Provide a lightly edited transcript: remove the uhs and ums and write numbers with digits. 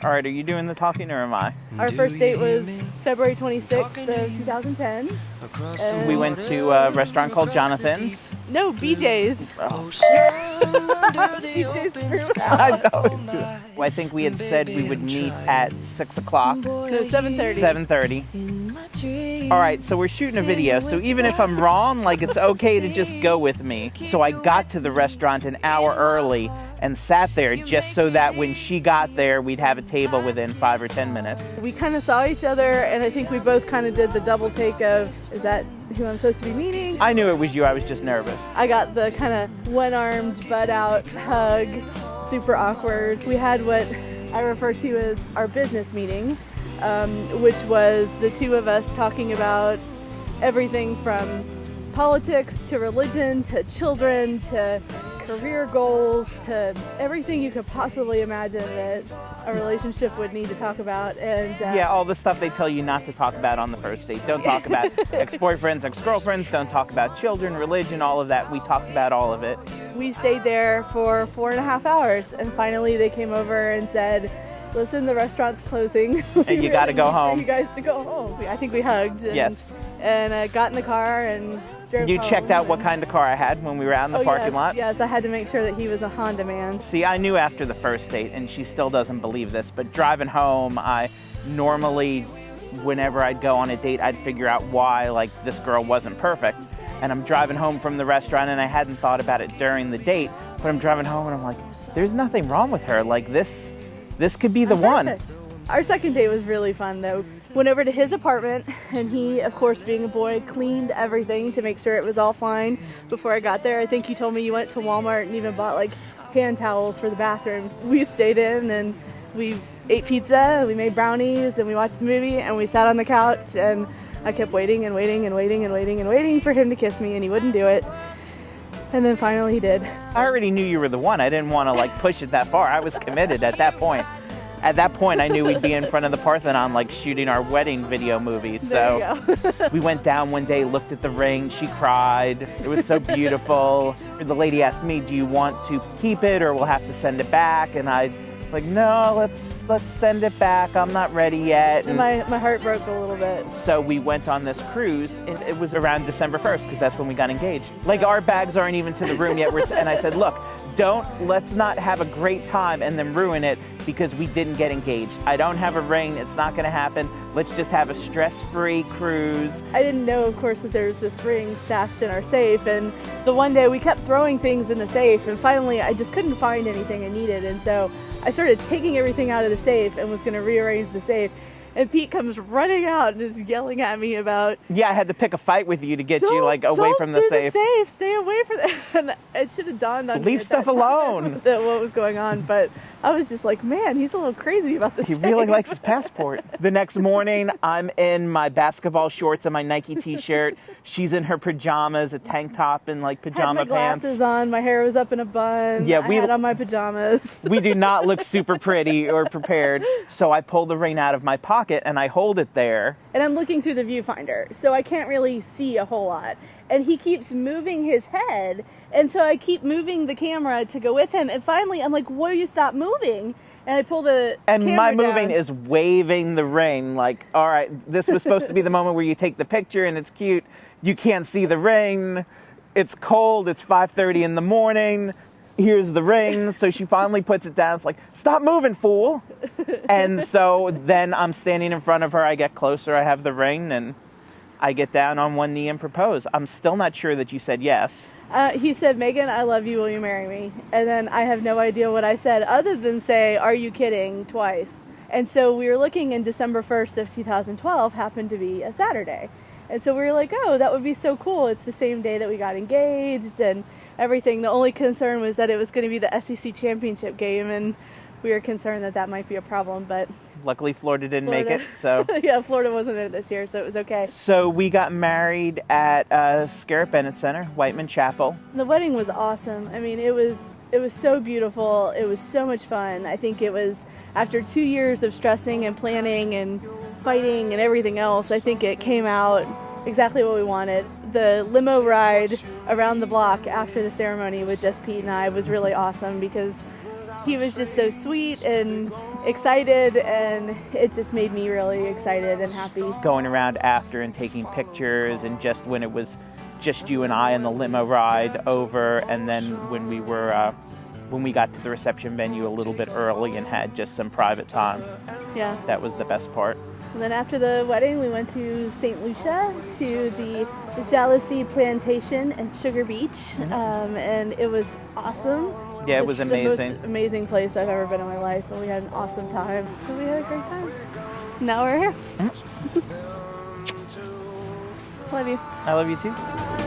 All right, are you doing the talking or am I? Our first date was February 26th of 2010. We went to a restaurant called Jonathan's. No, BJ's. Oh. BJ's I think we had said we would meet at 6 o'clock. No, 7:30. 7:30. All right, so we're shooting a video, so even if I'm wrong, like, it's okay to just go with me. So I got to the restaurant an hour early and sat there just so that when she got there, we'd have a table within 5 or 10 minutes. We kind of saw each other, and I think we both kind of did the double take of, is that who I'm supposed to be meeting? I knew it was you, I was just nervous. I got the kind of one-armed, butt-out hug, super awkward. We had what I refer to as our business meeting, which was the two of us talking about everything from politics to religion to children to career goals to everything you could possibly imagine that a relationship would need to talk about. And yeah, all the stuff they tell you not to talk about on the first date. Don't talk about ex-boyfriends, ex-girlfriends, don't talk about children, religion, all of that. We talked about all of it. We stayed there for 4.5 hours, and finally they came over and said, listen, the restaurant's closing. And you got to go home. You guys to go home. I think we hugged. And, yes. And got in the car and drove You home. checked out what kind of car I had when we were out in the parking lot? Yes, I had to make sure that he was a Honda man. See, I knew after the first date, and she still doesn't believe this, but driving home, I normally, whenever I'd go on a date, I'd figure out why, like, this girl wasn't perfect. And I'm driving home from the restaurant, and I hadn't thought about it during the date, but I'm driving home, and I'm like, there's nothing wrong with her. Like, this could be the one. Our second date was really fun, though. Went over to his apartment, and he, of course, being a boy, cleaned everything to make sure it was all fine before I got there. I think you told me you went to Walmart and even bought, like, hand towels for the bathroom. We stayed in, and we ate pizza, we made brownies, and we watched the movie, and we sat on the couch, and I kept waiting and waiting and waiting and waiting and waiting for him to kiss me, and he wouldn't do it. And then finally he did. I already knew you were the one. I didn't want to, like, push it that far. I was committed at that point. At that point, I knew we'd be in front of the Parthenon, like, shooting our wedding video movies. There you go. We went down one day, looked at the ring. She cried. It was so beautiful. The lady asked me, do you want to keep it or we'll have to send it back? And I like, no, let's send it back. I'm not ready yet. And my heart broke a little bit. So we went on this cruise, and it was around December 1st, because that's when we got engaged. Like, our bags aren't even to the room yet. And I said, look, let's not have a great time and then ruin it because we didn't get engaged. I don't have a ring. It's not going to happen. Let's just have a stress-free cruise. I didn't know, of course, that there's this ring stashed in our safe. And the one day we kept throwing things in the safe, and finally I just couldn't find anything I needed. And so I started taking everything out of the safe and was going to rearrange the safe. And Pete comes running out and is yelling at me about... Yeah, I had to pick a fight with you to get you, like, away from the safe. Don't do the safe. Stay away from that. And it should have dawned on me. Leave stuff alone. That what was going on. But I was just like, man, he's a little crazy about this. He really likes his passport. The next morning, I'm in my basketball shorts and my Nike t-shirt. She's in her pajamas, a tank top and, like, pajama pants. I had my glasses on. My hair was up in a bun. Yeah, I had on my pajamas. We do not look super pretty or prepared. So I pull the ring out of my pocket and I hold it there. And I'm looking through the viewfinder, so I can't really see a whole lot. And he keeps moving his head, and so I keep moving the camera to go with him. And finally, I'm like, "Will you stop moving?" And I pull the and camera my moving down. is waving the ring, like, all right, this was supposed to be the moment where you take the picture and it's cute. You can't see the ring. It's cold. It's 5:30 in the morning. Here's the ring. So she finally puts it down. It's like, stop moving, fool. And so then I'm standing in front of her. I get closer. I have the ring, and I get down on one knee and propose. I'm still not sure that you said yes. He said, Megan, I love you. Will you marry me? And then I have no idea what I said other than say, are you kidding, twice. And so we were looking, and December 1st of 2012 happened to be a Saturday. And so we were like, oh, that would be so cool. It's the same day that we got engaged and everything. The only concern was that it was going to be the SEC championship game, and we were concerned that that might be a problem, but... Luckily, Florida didn't make it, so... Yeah, Florida wasn't in it this year, so it was okay. So we got married at Scarrett Bennett Center, Whiteman Chapel. The wedding was awesome. I mean, it was so beautiful. It was so much fun. I think it was, after 2 years of stressing and planning and fighting and everything else, I think it came out exactly what we wanted. The limo ride around the block after the ceremony with just Pete and I was really awesome because he was just so sweet and excited, and it just made me really excited and happy. Going around after and taking pictures, and just when it was just you and I on the limo ride over, and then when we got to the reception venue a little bit early and had just some private time. Yeah. That was the best part. And then after the wedding, we went to St. Lucia to the Jalousie Plantation and Sugar Beach, and it was awesome. Yeah, it Just was the amazing. most amazing place I've ever been in my life, and we had an awesome time. So we had a great time. Now we're here. Love you. I love you too.